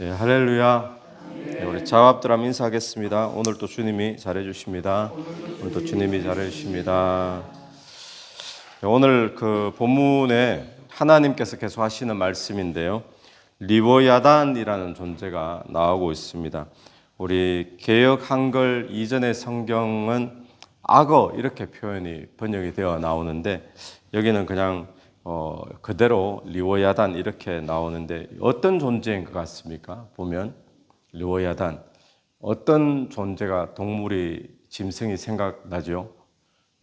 네, 할렐루야. 네, 우리 자합들함 인사하겠습니다. 오늘도 주님이 잘해주십니다. 오늘도 주님이 잘해주십니다. 네, 오늘 그 본문에 하나님께서 계속 하시는 말씀인데요. 리워야단이라는 존재가 나오고 있습니다. 우리 개역 한글 이전의 성경은 악어 이렇게 표현이 번역이 되어 나오는데 여기는 그냥 그대로 리워야단 이렇게 나오는데 어떤 존재인 것 같습니까? 보면 리워야단 어떤 존재가 동물이 짐승이 생각나죠?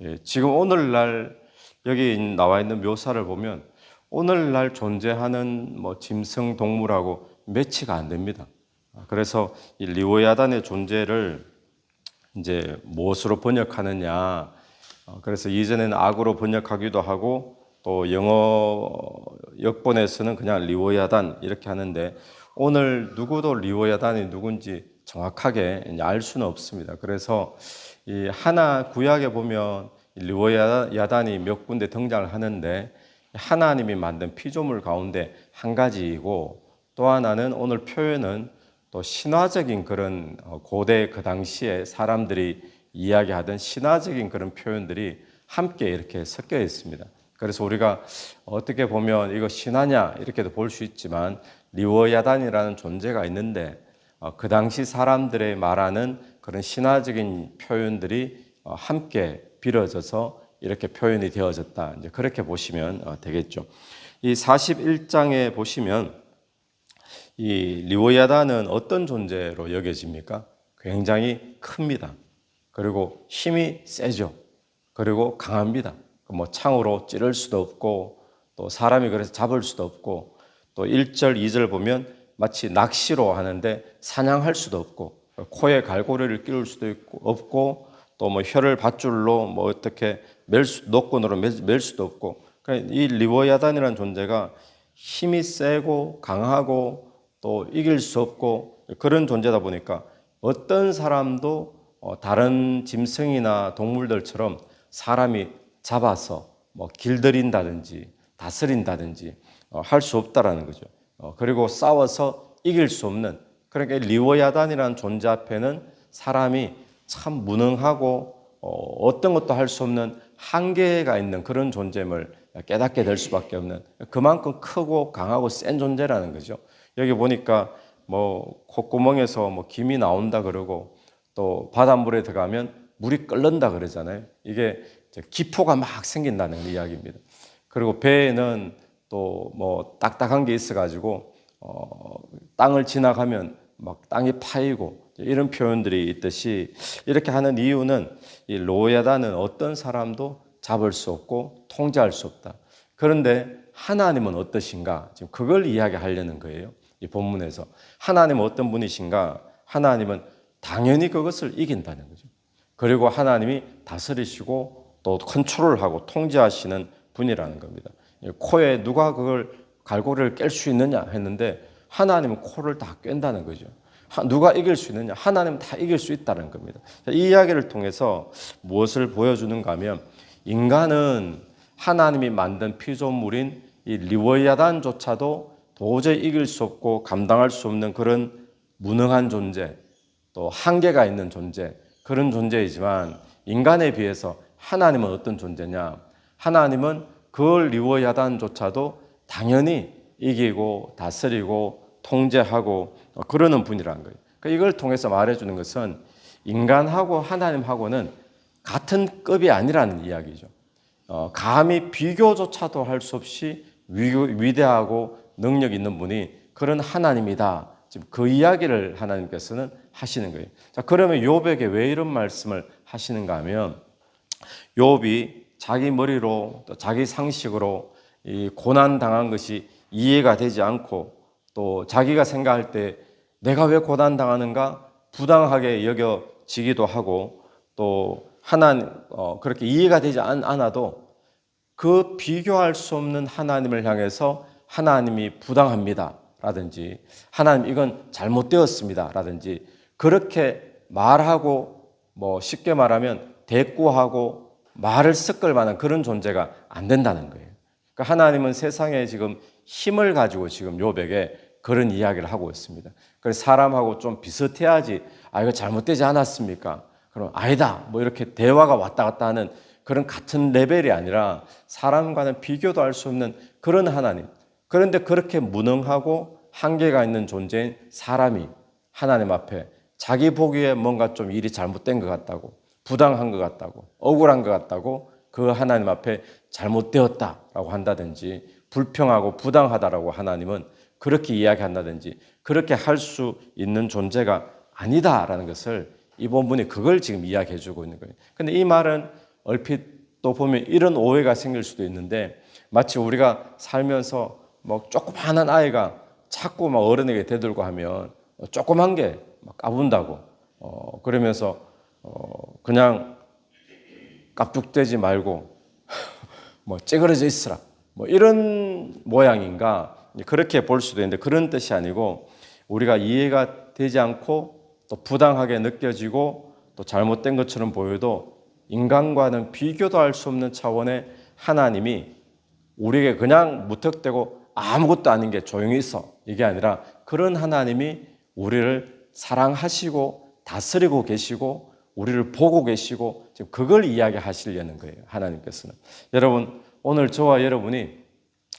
예, 지금 오늘날 여기 나와 있는 묘사를 보면 오늘날 존재하는 짐승 동물하고 매치가 안 됩니다. 그래서 이 리워야단의 존재를 이제 무엇으로 번역하느냐? 그래서 이전에는 악으로 번역하기도 하고 또 영어 역본에서는 그냥 리워야단 이렇게 하는데 오늘 누구도 리워야단이 누군지 정확하게 알 수는 없습니다. 그래서 이 하나 구약에 보면 리워야단이 몇 군데 등장을 하는데 하나님이 만든 피조물 가운데 한 가지이고 또 하나는 오늘 표현은 또 신화적인 그런 고대 그 당시에 사람들이 이야기하던 신화적인 그런 표현들이 함께 이렇게 섞여 있습니다. 그래서 우리가 어떻게 보면 이거 신화냐 이렇게도 볼 수 있지만 리워야단이라는 존재가 있는데 그 당시 사람들의 말하는 그런 신화적인 표현들이 함께 빌어져서 이렇게 표현이 되어졌다. 이제 그렇게 보시면 되겠죠. 이 41장에 보시면 이 리워야단은 어떤 존재로 여겨집니까? 굉장히 큽니다. 그리고 힘이 세죠. 그리고 강합니다. 창으로 찌를 수도 없고 또 사람이 그래서 잡을 수도 없고 또 1절, 2절 보면 마치 낚시로 하는데 사냥할 수도 없고 코에 갈고리를 끼울 수도 없고 또 혀를 밧줄로 어떻게 노끈으로 멜 수도 없고 그러니까 이 리워야단이라는 존재가 힘이 세고 강하고 또 이길 수 없고 그런 존재다 보니까 어떤 사람도 다른 짐승이나 동물들처럼 사람이 잡아서 길들인다든지 다스린다든지 할 수 없다라는 거죠. 그리고 싸워서 이길 수 없는 그러니까 리워야단이라는 존재 앞에는 사람이 참 무능하고 어떤 것도 할 수 없는 한계가 있는 그런 존재임을 깨닫게 될 수밖에 없는 그만큼 크고 강하고 센 존재라는 거죠. 여기 보니까 콧구멍에서 김이 나온다 그러고 또 바닷물에 들어가면 물이 끓는다 그러잖아요. 이게 기포가 막 생긴다는 이야기입니다. 그리고 배에는 또 딱딱한 게 있어가지고 땅을 지나가면 막 땅이 파이고 이런 표현들이 있듯이 이렇게 하는 이유는 이 리워야단은 어떤 사람도 잡을 수 없고 통제할 수 없다. 그런데 하나님은 어떠신가? 지금 그걸 이야기하려는 거예요. 이 본문에서 하나님은 어떤 분이신가? 하나님은 당연히 그것을 이긴다는 거죠. 그리고 하나님이 다스리시고 또 컨트롤하고 통제하시는 분이라는 겁니다. 코에 누가 그걸 갈고리를 깰 수 있느냐 했는데 하나님은 코를 다 꿰다는 거죠. 누가 이길 수 있느냐? 하나님은 다 이길 수 있다는 겁니다. 이 이야기를 통해서 무엇을 보여주는가 하면 인간은 하나님이 만든 피조물인 이 리워야단조차도 도저히 이길 수 없고 감당할 수 없는 그런 무능한 존재, 또 한계가 있는 존재, 그런 존재이지만 인간에 비해서 하나님은 어떤 존재냐? 하나님은 그 리워야단조차도 당연히 이기고 다스리고 통제하고 그러는 분이라는 거예요. 그러니까 이걸 통해서 말해주는 것은 인간하고 하나님하고는 같은 급이 아니라는 이야기죠. 감히 비교조차도 할 수 없이 위대하고 능력 있는 분이 그런 하나님이다. 지금 그 이야기를 하나님께서는 하시는 거예요. 자, 그러면 욥에게 왜 이런 말씀을 하시는가 하면 욥이 자기 머리로 또 자기 상식으로 이 고난 당한 것이 이해가 되지 않고 또 자기가 생각할 때 내가 왜 고난 당하는가 부당하게 여겨지기도 하고 또 그렇게 이해가 되지 않아도 그 비교할 수 없는 하나님을 향해서 하나님이 부당합니다 라든지 하나님 이건 잘못되었습니다 라든지 그렇게 말하고 쉽게 말하면 대꾸하고 말을 섞을 만한 그런 존재가 안 된다는 거예요. 그러니까 하나님은 세상에 지금 힘을 가지고 지금 욥에게 그런 이야기를 하고 있습니다. 그래서 사람하고 좀 비슷해야지 이거 잘못되지 않았습니까? 그럼 아니다 뭐 이렇게 대화가 왔다 갔다 하는 그런 같은 레벨이 아니라 사람과는 비교도 할 수 없는 그런 하나님. 그런데 그렇게 무능하고 한계가 있는 존재인 사람이 하나님 앞에 자기 보기에 뭔가 좀 일이 잘못된 것 같다고, 부당한 것 같다고, 억울한 것 같다고 그 하나님 앞에 잘못되었다라고 한다든지 불평하고 부당하다라고 하나님은 그렇게 이야기한다든지 그렇게 할 수 있는 존재가 아니다라는 것을 이 본문이 그걸 지금 이야기해 주고 있는 거예요. 근데 이 말은 얼핏 또 보면 이런 오해가 생길 수도 있는데 마치 우리가 살면서 뭐 조그마한 아이가 자꾸 막 어른에게 대들고 하면 조그만 게 막 까분다고 그러면서 그냥 깝죽대지 말고 뭐 찌그러져 있으라 뭐 이런 모양인가 그렇게 볼 수도 있는데 그런 뜻이 아니고 우리가 이해가 되지 않고 또 부당하게 느껴지고 또 잘못된 것처럼 보여도 인간과는 비교도 할 수 없는 차원의 하나님이 우리에게 그냥 무턱대고 아무것도 아닌 게 조용히 있어 이게 아니라 그런 하나님이 우리를 사랑하시고 다스리고 계시고 우리를 보고 계시고 지금 그걸 이야기하시려는 거예요. 하나님께서는. 여러분 오늘 저와 여러분이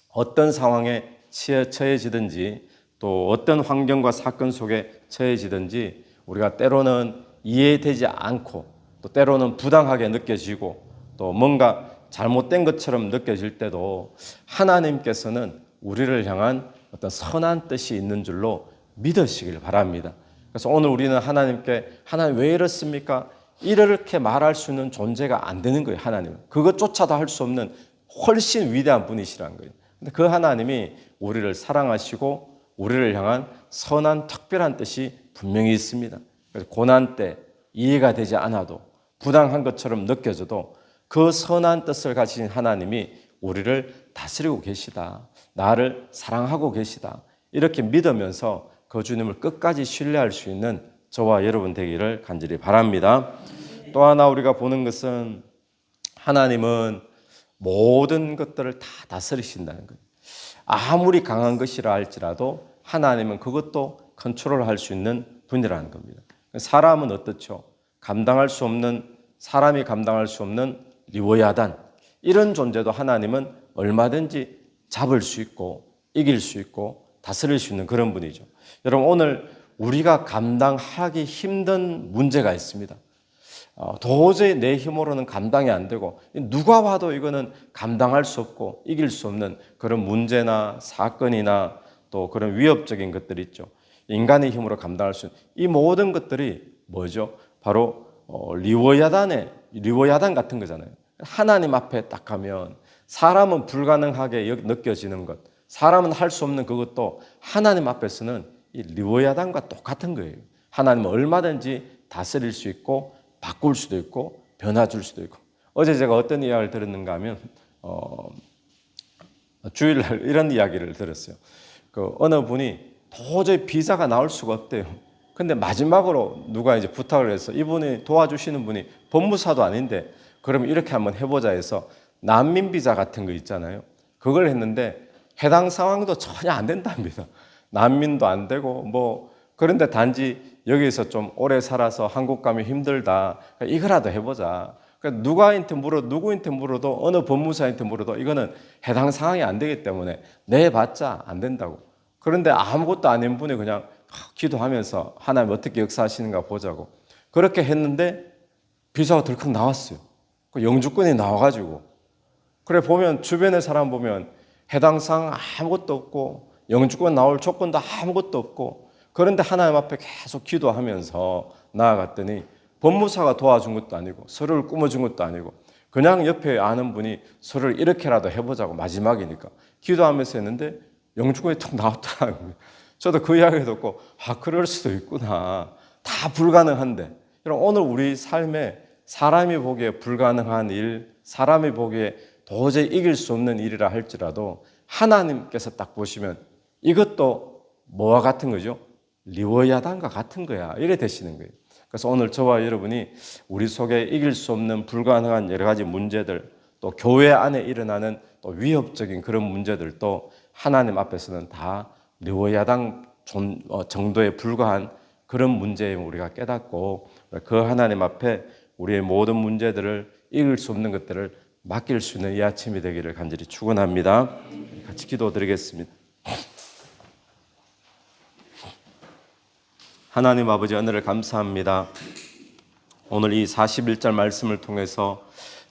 어떤 상황에 처해지든지 또 어떤 환경과 사건 속에 처해지든지 우리가 때로는 이해되지 않고 또 때로는 부당하게 느껴지고 또 뭔가 잘못된 것처럼 느껴질 때도 하나님께서는 우리를 향한 어떤 선한 뜻이 있는 줄로 믿으시길 바랍니다. 그래서 오늘 우리는 하나님께 하나님 왜 이렇습니까? 이렇게 말할 수 있는 존재가 안 되는 거예요. 하나님은. 그것조차도 할 수 없는 훨씬 위대한 분이시라는 거예요. 근데 그 하나님이 우리를 사랑하시고 우리를 향한 선한 특별한 뜻이 분명히 있습니다. 그래서 고난 때 이해가 되지 않아도 부당한 것처럼 느껴져도 그 선한 뜻을 가진 하나님이 우리를 다스리고 계시다. 나를 사랑하고 계시다. 이렇게 믿으면서 그 주님을 끝까지 신뢰할 수 있는 저와 여러분 되기를 간절히 바랍니다. 또 하나 우리가 보는 것은 하나님은 모든 것들을 다 다스리신다는 거예요. 아무리 강한 것이라 할지라도 하나님은 그것도 컨트롤할 수 있는 분이라는 겁니다. 사람은 어떻죠? 사람이 감당할 수 없는 리워야단 이런 존재도 하나님은 얼마든지 잡을 수 있고 이길 수 있고 다스릴 수 있는 그런 분이죠. 여러분 오늘 우리가 감당하기 힘든 문제가 있습니다. 도저히 내 힘으로는 감당이 안 되고 누가 봐도 이거는 감당할 수 없고 이길 수 없는 그런 문제나 사건이나 또 그런 위협적인 것들이 있죠. 인간의 힘으로 감당할 수 있는 이 모든 것들이 뭐죠? 바로 리워야단 같은 거잖아요. 하나님 앞에 딱 가면 사람은 불가능하게 느껴지는 것, 사람은 할 수 없는 그것도 하나님 앞에서는 이 리워야단과 똑같은 거예요. 하나님은 얼마든지 다스릴 수 있고 바꿀 수도 있고 변화줄 수도 있고. 어제 제가 어떤 이야기를 들었는가 하면 주일날 이런 이야기를 들었어요. 어느 분이 도저히 비자가 나올 수가 없대요. 근데 마지막으로 누가 이제 부탁을 해서 이분이 도와주시는 분이 법무사도 아닌데 그럼 이렇게 한번 해보자 해서 난민 비자 같은 거 있잖아요. 그걸 했는데 해당 상황도 전혀 안 된답니다. 난민도 안 되고 그런데 단지 여기서 좀 오래 살아서 한국 가면 힘들다. 이거라도 해보자. 누구한테 물어도 어느 법무사한테 물어도 이거는 해당 상황이 안 되기 때문에 내봤자 안 된다고. 그런데 아무것도 아닌 분이 그냥 기도하면서 하나님 어떻게 역사하시는가 보자고. 그렇게 했는데 비자가 덜컥 나왔어요. 영주권이 나와가지고. 그래 보면 주변의 사람 보면 해당 상황 아무것도 없고 영주권 나올 조건도 아무것도 없고 그런데 하나님 앞에 계속 기도하면서 나아갔더니 법무사가 도와준 것도 아니고 서류를 꾸며준 것도 아니고 그냥 옆에 아는 분이 서류를 이렇게라도 해보자고 마지막이니까 기도하면서 했는데 영주권이 탁 나왔더라고요. 저도 그 이야기 듣고 그럴 수도 있구나. 다 불가능한데 여러분 오늘 우리 삶에 사람이 보기에 불가능한 일, 사람이 보기에 도저히 이길 수 없는 일이라 할지라도 하나님께서 딱 보시면 이것도 뭐와 같은 거죠? 리워야단과 같은 거야. 이래 되시는 거예요. 그래서 오늘 저와 여러분이 우리 속에 이길 수 없는 불가능한 여러 가지 문제들, 또 교회 안에 일어나는 또 위협적인 그런 문제들도 하나님 앞에서는 다 느워야당 정도에 불과한 그런 문제에 우리가 깨닫고 그 하나님 앞에 우리의 모든 문제들을 이길 수 없는 것들을 맡길 수 있는 이 아침이 되기를 간절히 축원합니다. 같이 기도드리겠습니다. 하나님 아버지, 은혜를 감사합니다. 오늘 이 41절 말씀을 통해서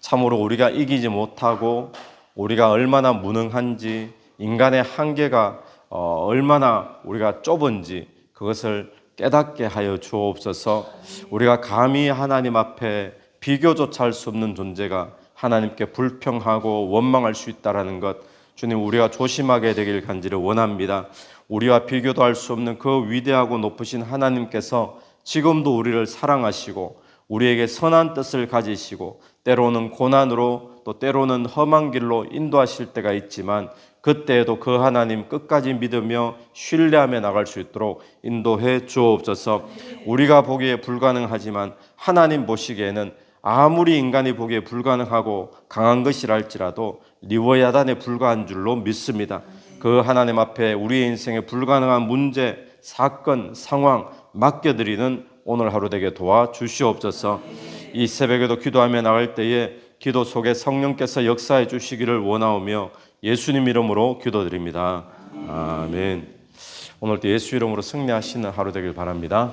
참으로 우리가 이기지 못하고 우리가 얼마나 무능한지, 인간의 한계가 얼마나 우리가 좁은지 그것을 깨닫게 하여 주옵소서. 우리가 감히 하나님 앞에 비교조차 할 수 없는 존재가 하나님께 불평하고 원망할 수 있다는 것, 주님, 우리가 조심하게 되길 간절히 원합니다. 우리와 비교도 할 수 없는 그 위대하고 높으신 하나님께서 지금도 우리를 사랑하시고 우리에게 선한 뜻을 가지시고 때로는 고난으로 또 때로는 험한 길로 인도하실 때가 있지만 그때에도 그 하나님 끝까지 믿으며 신뢰하며 나갈 수 있도록 인도해 주옵소서. 우리가 보기에 불가능하지만 하나님 보시기에는 아무리 인간이 보기에 불가능하고 강한 것이라 할지라도 리워야단에 불과한 줄로 믿습니다. 그 하나님 앞에 우리의 인생에 불가능한 문제, 사건, 상황 맡겨드리는 오늘 하루 되게 도와주시옵소서. 이 새벽에도 기도하며 나갈 때에 기도 속에 성령께서 역사해 주시기를 원하오며 예수님 이름으로 기도드립니다. 아멘. 오늘도 예수 이름으로 승리하시는 하루 되길 바랍니다.